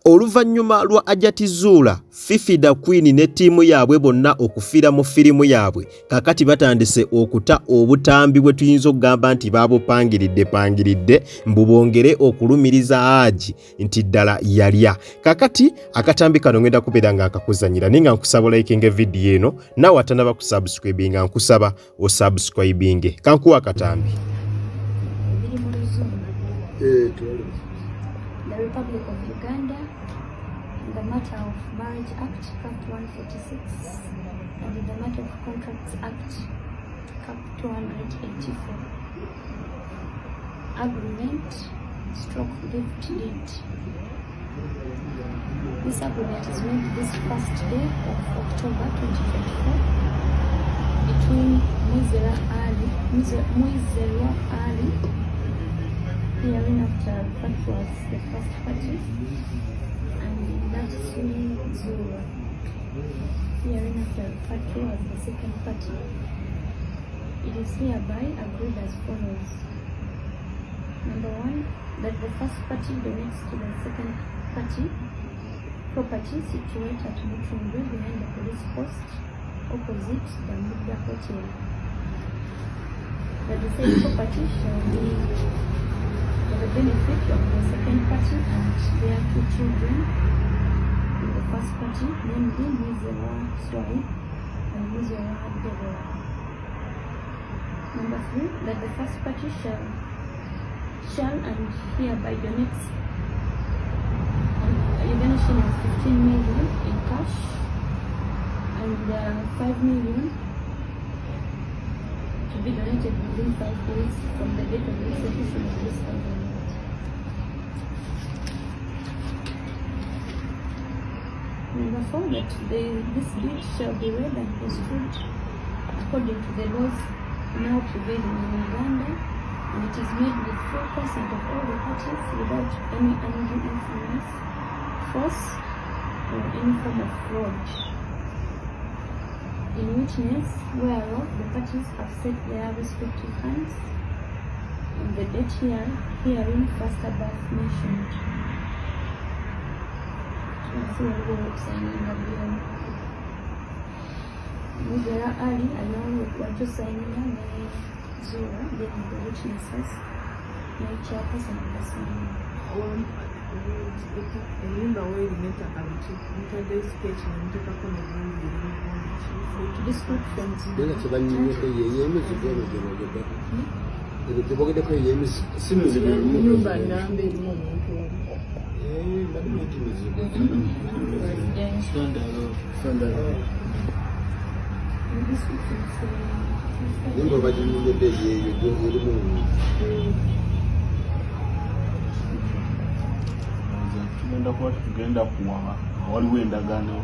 Oluvannyuma lwa Hajati Zula, Fifi da Queen ne ttiimu yaabwe bonna okufiira mu firimu yaabwe, kakati batandise okuta obutambi bwe tuyinza okugamba nti baabupangiridde mbu bongere okulumiriza Haji nti ddala yalya. Kakati akatambi kano ngenda kubeera nga nkakuzanyira naye nga nkusaba likinga vidiyo eno naawe atanaba kusubscribe nga nkusaba osubscribinge. Kankuwa akatambi. The Republic of Uganda, the matter of Marriage Act, Cap 146, and the matter of Contracts Act, Cap 284. Agreement, stroke lift deed. This agreement is made this first day of October 2024 between Mwizerwa Ali, hearing after that was the first party, and that Zula, hearing after that was the second party. It is hereby agreed as follows. Number 1, that the first party donates to the second party property situated at Mutundu behind the police post opposite the Muda Hotel. That the same property shall be for the benefit of the second party and their 2 children in the first party, namely Mwizerwa Swai and Mwizerwa Deborah. Number 3, that the first party shall and hereby donates a donation of 15 million in cash and 5 million to be donated within 5 days from the date of the execution of this agreement. Number 4, that this deed shall be read and construed according to the laws now prevailing in Uganda, and it is made with full consent of all the parties without any undue influence, force, or any form of fraud. In witness whereof the parties have set their respective hands on the date herein first above mentioned. Mwizerwa Ali along with Wajosainina Zura, then the witnesses, no chairperson of the ceremony. Tugenda kuba tugenda kuwa waliwo endagaano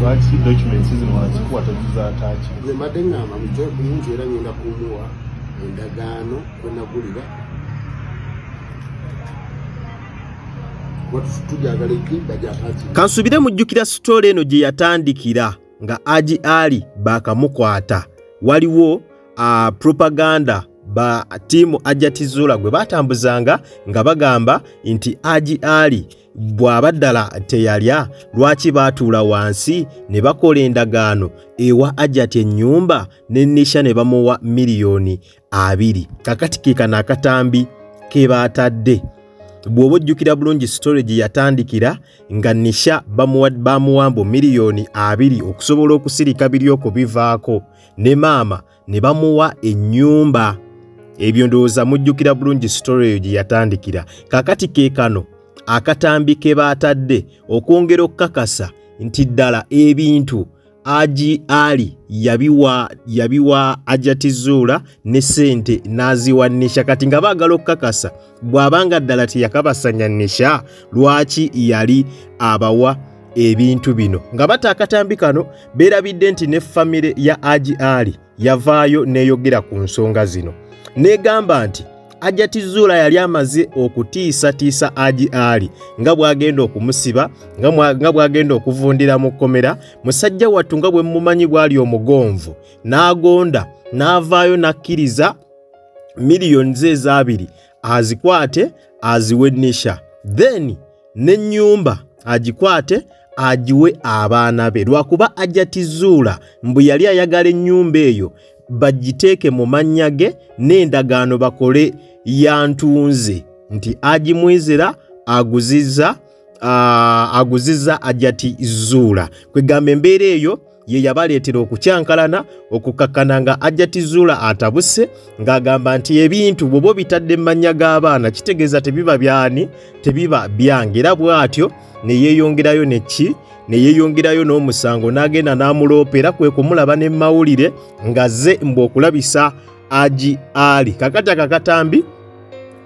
lwaki documents zino wazikuwata tuzaataki mbadde ngamba muyinza era ngenda kumuwa endagaano kwenagulira tujagala ekidda gyataki. Kansubire mujjukira sitole eno gye yatandikira nga Haji Ali bakamukwata. Waliwo propaganda ba tiimu Hajati Zula gwe batambuzanga nga bagamba nti Haji Ali bw'aba ddala teyalya, lwaki baatuula wansi ne bakola endagaano ewa Hajati ennyumba ne Nisha ne bamuwa miliyoni 2. Kakati keekano akatambi ke baatadde. Bw'oba ojjukira bulungi sitole gye yatandikira nga Nisha bamuwambo miliyoni 2 okusobola okusirika biri okubivaako, ne maama ne bamuwa ennyumba. Ebyo ndowooza mujjukira bulungi sitole eyo gye yatandikira. Kakati keekano akatambi ke baatadde okwongera okukakasa nti ddala ebintu Haji Ali yabiwa Hajati Zula ne sente n'aziwa Nisha. Kati nga baagala okukakasa bw'abanga ddala teyakabasanya Nisha, lwaki yali abawa ebintu bino. Nga bata akatambi kano beerabidde nti ne famire ya Haji Ali yavaayo neeyogera ku nsonga zino, negamba nti Hajati Zula yali amaze okutiisatiisa Haji Ali nga bwagenda okumusiba, nga bwagenda okuvundira mu kkomera. Musajja wattu nga bwe mumanyi bwali omugonvu, n'agonda n'avaayo n'akkiriza miliyoni ze 2 azikwate aziwe Nisha, then n'ennyumba agikwate agiwe abaana be, lwakuba Hajjati Zuula mbu yali ayagala ennyumba eyo bagiteeke mu mannya ge n'endagaano bakole yantunze nti Haji Mwizera aguzizza Hajjati Zuula. Kwegamba embeera eyo ye yabaleetera okukyankalana okukakkana nga Hajjati Zuula atabuse ng'agamba nti ebintu bw'oba bitadde mannya g'abaana kitegeeza tebiba byani, tebiba byange. Era bw'atyo ne yeeyongerayo ne yeeyongerayo n'omusango n'agenda n'amuloopera kwe kumulaba ne mawulire ng'azze mbu okulabisa Haji Ali. Kakati akakatambi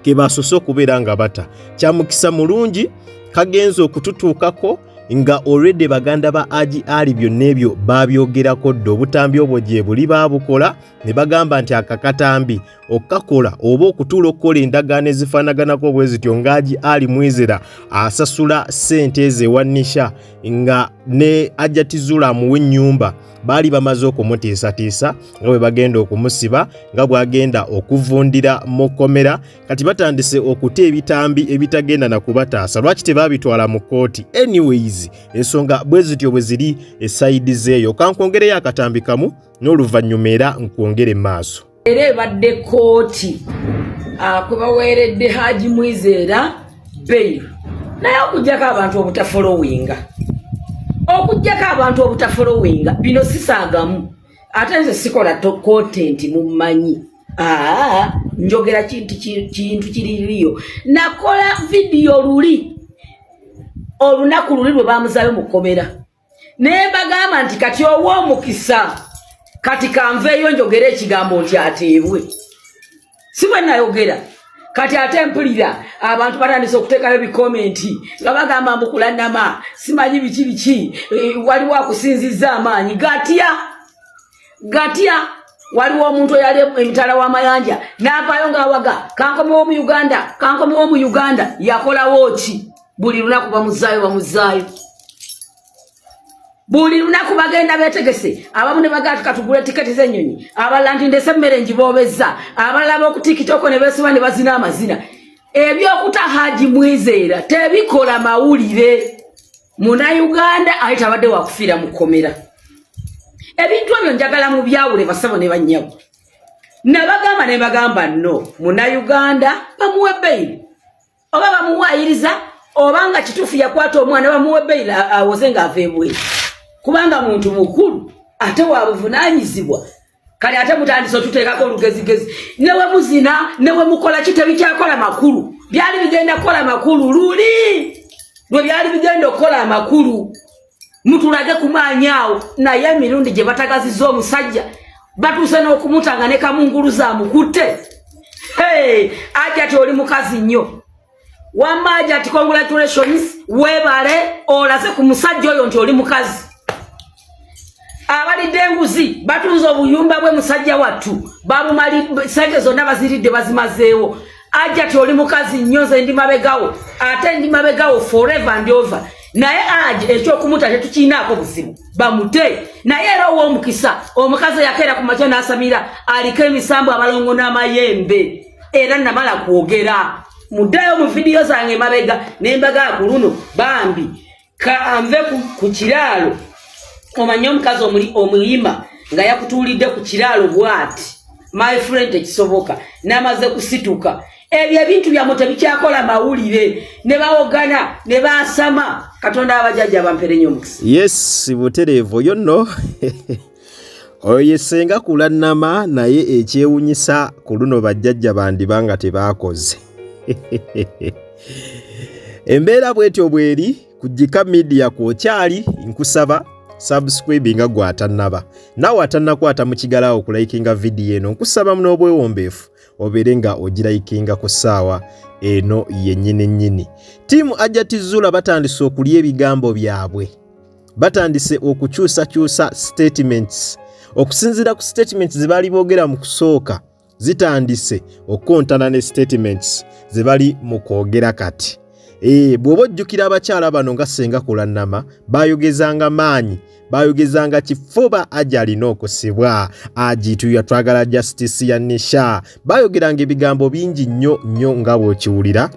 ke basoose okubeera nga bata kyamukisa mulungi kagenza okututuukako nga already baganda ba Haji Ali byonna ebyo babyogerako dde. Obutambi obwo gye buli baabukola ne bagamba nti akakatambi okakola oba okutuula okukola endagaano ezifaanaganako bwe zityo nga Haji Ali Mwizera asasula ssente ezewa Nisha nga ne Hajjati Zuula amuwa ennyumba, baali bamaze okumutiisatiisa nga bwe bagenda okumusiba nga bw'agenda okuvundira mu kkomera. Kati batandise okuta ebitambi ebitagenda na kubataasa. Lwaki tebaabitwala mu kkooti? Anyways, ensonga bwe zityo bwe ziri esayidi zeeyo. Kankwongereyo akatambi kamu n'oluvannyuma era nkwongere maaso. Era ebadde kkooti kwe baweeredde Haji Mwizera bail, naye okuggyako abantu obutafolowinga bino sisaagamu. Ate nze sikola content mummanyi. Njogera kintu kiririyo. Nakola video luli olunaku luli lwe bamuzaayo mu kkomera. Naye bagamba nti kati ow'omukisa kati kanveeyo njogera ekigambo nti ateebwe. Si bwe nayogera. Kati ate mpulira abantu batandise okuteekayo ebikomenti nga bagamba mbukulannama simanyi biki waliwo akusinzizza amaanyi. Gatya waliwo omuntu eyali emitala w'amayanja n'avaayo ng'awaga kankomewo mu Uganda yakolawo ki? Buli lunaku bamuzaayo. Buli lunaku bagenda beetegese. Abamu ne bagati katugula tiketi z'ennyonyi, abalala nti ndese emmere ngiboobezza, abalala ku TikTok ne beesiba ne bazina amazina. Ebyokuta Haji Mwizera tebikola mawulire. Munnayuganda ali tabadde wakufiira mu kkomera. Ebintu ebyo njagala mu byawule basabo ne bannyabo. Ne bagamba no, Munnayuganda bamuwe bail. Oba bamuwaayiriza obanga kituufu yakwata omwana bamuwe bail awoze ng'ava ebweru. Kubanga muntu mukulu ate wabuvunaanyizibwa. Kale ate mutandise otuteekako olugezigezi. Newe muzina, newe mukola kitebikyakola makulu. Byali bigenda kukola makulu luli. Lwe byali bigenda okukola amakulu. Mutulage kumaanyaawo naye emirundi gye batagazizza omusajja batuuse n'okumutanga ne kamunguluza amukutte. Hajjati oli mukazi nnyo. Wamma Hajjati congratulations, weebale olaze ku musajja oyo nti oli mukazi. Abalidde enguzi batunze obuyumba bwe musajja wattu babumali sente zonna baziridde bazimazeewo. Hajjati oli mukazi nnyo, nze ndi mabegawo, ate ndi mabegawo forever and over. Naye Haji ekyokumuta tetukinaako buzibu bamute. Naye era ow'omukisa omukazi yakeera ku makya n'asamira aliko emisambu abalongo n'amayembe. Era namala kwogera muddayo mu vidiyo zange mabega n'embaga ku luno bambi kanve ku kiraalo. Omanya omukazi omuyima nga yakutuulidde ku kiraalo bw'ati my friend ekisoboka n'amaze kusituka. Ebyo ebintu byamu tebikyakola mawulire, ne bawogana ne baasama. Katonda abajjajja bampere nnyo omukisa. Yes, butereevu yonno. Oyo yesenga kulannama naye ekyewunyisa ku luno bajjajja bandibanga tebaakoze. Embeera bwetyo bweri ku Jika Media kwokyali nkusaba subscribinga gwatannaba. Nawe atannakwata mu kigalawo okulikinga video eno nkusaba muno obwewombeefu obeere nga ogirayikinga ku ssaawa eno yennyini. Tiimu Hajjati Zuula batandise okulya ebigambo byabwe. Batandise okukyusakyusa statements. Okusinziira ku statements ze baali boogera mu kusooka zitandise okukontana ne statements ze bali mu kwogera kati. bw'oba ojjukira abakyala bano nga Ssenga Kulannama bayogezanga maanyi, bayogezanga kifuba Aji alina okusibwa, Aji twagala justice ya Nisha, bayogeranga ebigambo bingi nnyo nga bw'okiwulira.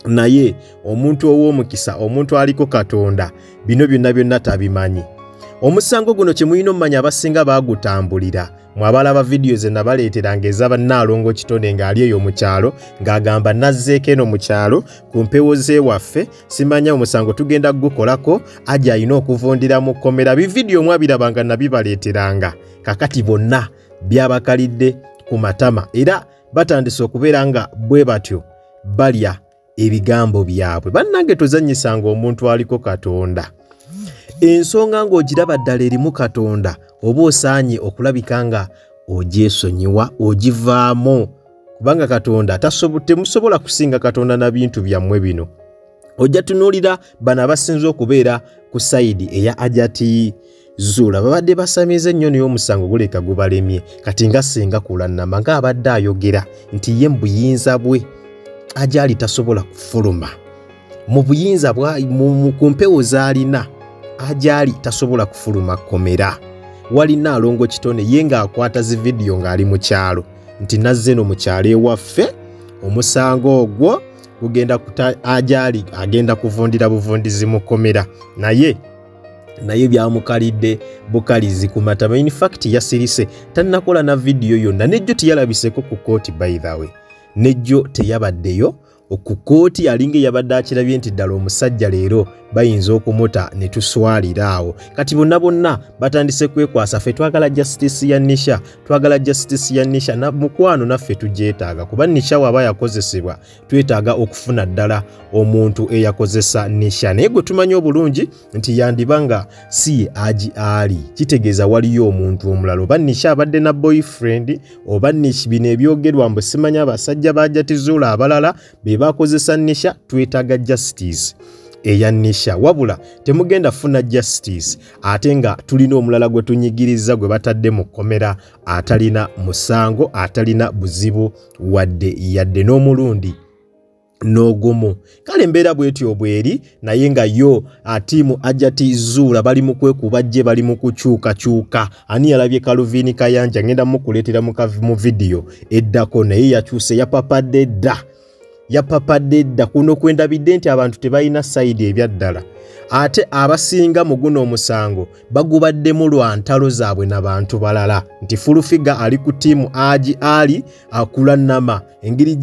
Naye omuntu ow'omukisa, omuntu aliko Katonda, bino byonna tabimanyi. Omusango guno kye mulina omumanya abasinga baagutambulira. Mwabalaba video ze nabaleeteranga ez'aba Nnaalongo Kitone ng'ali eyo mu kyalo ng'agamba nazzeeko eno mu kyalo ku mpewo z'ewaffe, simanya omusango tugenda gukolako, Aji alina okuvundira mu kkomera. Bividiyo mwabirabanga nabibaleeteranga, kakati bonna byabakalidde ku matama era batandise okubeera nga bwe batyo balya ebigambo byabwe. Bannange tozannyisanga omuntu aliko Katonda. Ensonga ng'ogiraba ddala erimu Katonda oba osaanye okulabika nga ogyesonyiwa, ogivaamu, kubanga Katonda temusobola kusinga Katonda na bintu byammwe bino. Ojja tunuulira bano abasinze okubeera ku sayidi eya Ajati Zuula babadde basamize nnyo naye omusango guleka gubalemye. Kati nga Ssenga Kulannama ng'abadde ayogera nti ye mu buyinza bwe Aji ali tasobola kufuluma, mu buyinza ku mpewo z'alina Aji ali tasobola kufuluma kkomera. Wali Nnaalongo Kitone ye ng'akwata zi video ng'ali mu kyalo nti nazze no mu kyalo ewaffe omusango ogwo gugenda Aji ali agenda kuvundira buvundizi mu kkomera. naye byamukalidde bukalizi ku matama. In fact yasirise tannakola na video yonna, nejjo teyalabiseko ku kooti. By the way, nejjo teyabaddeyo ku kooti, alinga yabadde akirabye nti ddala omusajja leero bayinza okumuta ne tuswalira awo. Kati bonna batandise kwekwasa, ffe twagala justice ya Nisha, twagala justice ya Nisha, na mukwano naffe tugyetaaga kuba Nisha waba yakozesebwa twetaaga okufuna ddala omuntu eyakozesa Nisha. Naye gwe tumanyi obulungi nti yandibanga si Aji Ali, kitegeeza waliyo omuntu omulala, oba Nisha abadde na boyfriend, oba Nisha bino ebyogerwa mbu simanya abasajja ba Ajati Zuula abalala be bakozesa Nisha. Twetaaga justice eya Nisha, wabula temugenda funa justice ate nga tulina omulala gwe tunyigiriza gwe batadde mu kkomera atalina musango, atalina buzibu yadde n'omulundi n'ogumu. Kale embeera bwetyo bweri, naye nga yo tiimu Ajati Zuula bali mu kwekubajje, bali mu kukyukakyuka. Ani yalabye Calvin Kayanja ngenda mukuleetera mu video eddako, naye yakyuse yapapadde dda kuno kwendabidde nti abantu tebalina sayidi ebyaddala. Ate abasinga mu guno omusango bagubaddemu lwa ntalo zaabwe n'abantu balala, nti fulufiga ali ku tiimu Aji Ali Kulannama, engeri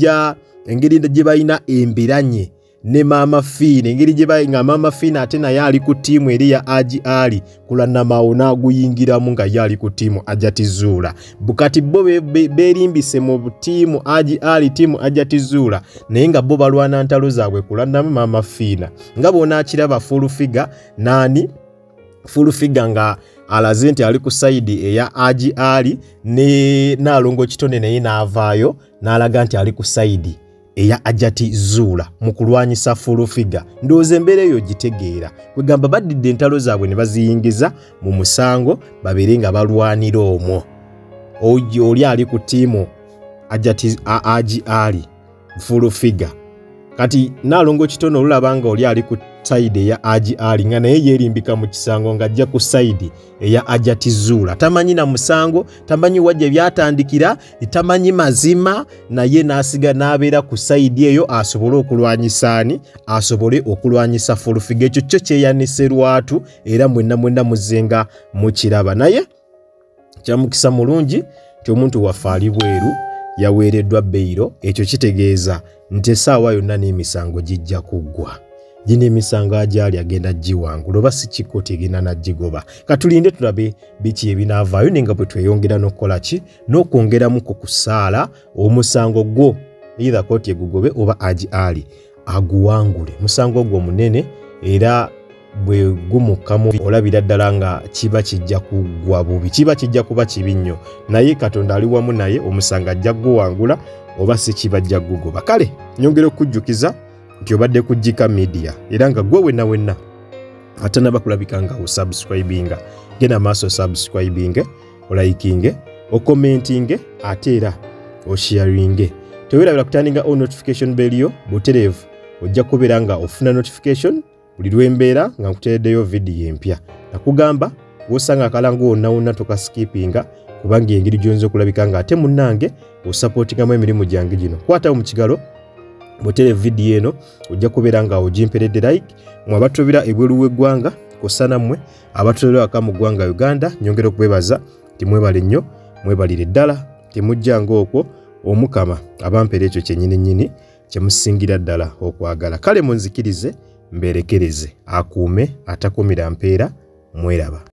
gye balina embiranye ne Maama Fiina, engeri gye bayinga Maama Fiina ate naye ali ku tiimu eri ya Aji Ali Kulannama onaaguyingiramu nga ye ali ku tiimu Ajati Zuula. Bukati bo beerimbise mu tiimu Aji Ali, tiimu Ajati Zuula, naye nga bo balwana ntalo zaabwe Kulannama Maama Fiina. Nga bonaakiraba fulufiga nani fulufiga nga alaze nti ali ku sayidi eya Aji Ali ne Nnaalongo Kitone naye n'avaayo n'alaga nti ali ku sayidi eya Ajati Zuula mu kulwanyisa fulufiga. Ndowooza embeera eyo gitegeera, kwegamba baddidde entalo zaabwe ne baziyingiza mu musango babeere nga balwanira omwo. Oli ali ku tiimu Aji Ali fulufiga, kati Nnaalongo Kitone olulaba nga oli ali ku sayidi eya Aji Ali nga naye yeerimbika mu kisango nga ajja ku sayidi eya Ajati Zuula. Tamanyi na musango, tamanyi wajja byatandikira, tamanyi mazima, naye n'asiga n'abeera ku sayidi eyo asobole okulwanyisa ani, asobole okulwanyisa fulufiga. Ekyo kyo kyeyanise lwatu era mwenna muzenga mukiraba. Naye kyamukisa mulungi nti omuntu waffe ali bweru yaweereddwa beyiro. Ekyo kitegeeza nti essaawa yonna n'emisango gijja kuggwa. Gino emisango Aji Ali agenda giwangula oba si kikooti egenda nagigoba. Katulinde tulabe biki ebinaavaayo, nenga bwe tweyongera n'okukola ki, n'okwongeramu ku kusaala omusango gwo either kooti egugobe oba Aji Ali aguwangule. Musango gwo munene era bwe gumukamu olabira ddala nga kiba kijja kugwa bubi, kiba kijja kuba kibi nnyo, naye Katonda ali wamu naye, omusango ajja guwangula oba si kiba ajja gugoba. Kale nyongera okujjukiza nti obadde ku Jika Media era nga gwe wenna atanaba kulabika nga osubscribinga, genda maaso subscribinge, olaikinge, okomentinge ate era osharinge. Teweerabira kutandinga on notification bell yo butereevu ojja kubeera nga ofuna notification buli lwembeera nga nkuteereddeyo vidiyo empya. Nakugamba wosanga akalango wonna tokaskipinga kubanga engeri gyonza okulabika nga ate munnange osupportingamu emirimu gyange gino. Kwatawo mu kigalo botere vidiyo eno ojja kubeera nga ogimperedde like. Mwe abatubira ebweru w'eggwanga kosana mmwe abatubira waka mu ggwanga Uganda nyongera okwebaza timwebale nnyo mwebalire ddala temujjanga okwo omukama abampera ekyo kyennyini kyemusingira ddala okwagala. Kale munzikirize mberekereze akuume atakumira mpeera mweraba.